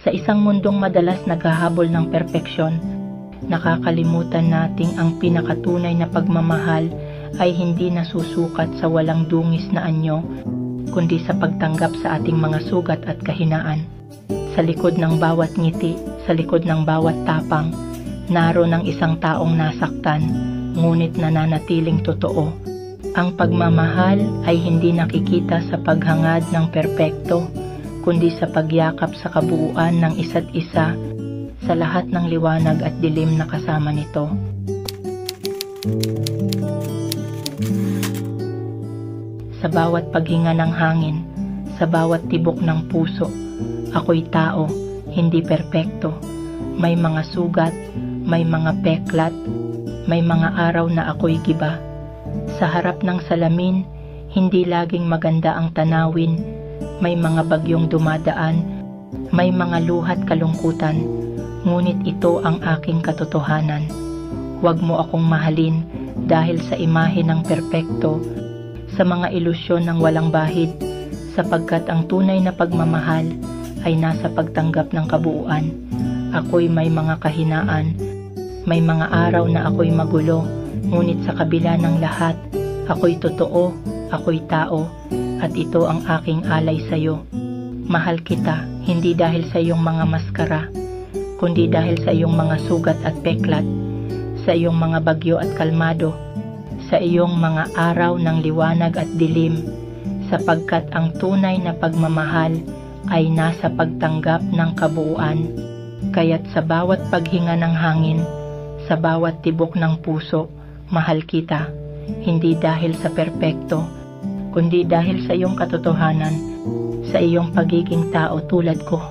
Sa isang mundong madalas naghahabol ng perpeksyon, nakakalimutan nating ang pinakatunay na pagmamahal ay hindi nasusukat sa walang dungis na anyo, kundi sa pagtanggap sa ating mga sugat at kahinaan. Sa likod ng bawat ngiti, sa likod ng bawat tapang, naroon ang isang taong nasaktan, ngunit nananatiling totoo. Ang pagmamahal ay hindi nakikita sa paghangad ng perpekto, kundi sa pagyakap sa kabuuan ng isa't isa, sa lahat ng liwanag at dilim na kasama nito. Sa bawat paghinga ng hangin, sa bawat tibok ng puso, ako'y tao, hindi perpekto. May mga sugat, may mga peklat, may mga araw na ako'y giba. Sa harap ng salamin, hindi laging maganda ang tanawin. May mga bagyong dumadaan, may mga luhat kalungkutan, ngunit ito ang aking katotohanan. Huwag mo akong mahalin dahil sa imahe ng perpekto, sa mga ilusyon ng walang bahid, sapagkat ang tunay na pagmamahal ay nasa pagtanggap ng kabuuan. Ako'y may mga kahinaan, may mga araw na ako'y magulo, ngunit sa kabila ng lahat, ako'y totoo, ako'y tao, at ito ang aking alay sa'yo. Mahal kita, hindi dahil sa iyong mga maskara, kundi dahil sa iyong mga sugat at peklat, sa iyong mga bagyo at kalmado, sa iyong mga araw ng liwanag at dilim, sapagkat ang tunay na pagmamahal ay nasa pagtanggap ng kabuuan. Kaya't sa bawat paghinga ng hangin, sa bawat tibok ng puso, mahal kita, hindi dahil sa perpekto, kundi dahil sa iyong katotohanan, sa iyong pagiging tao tulad ko.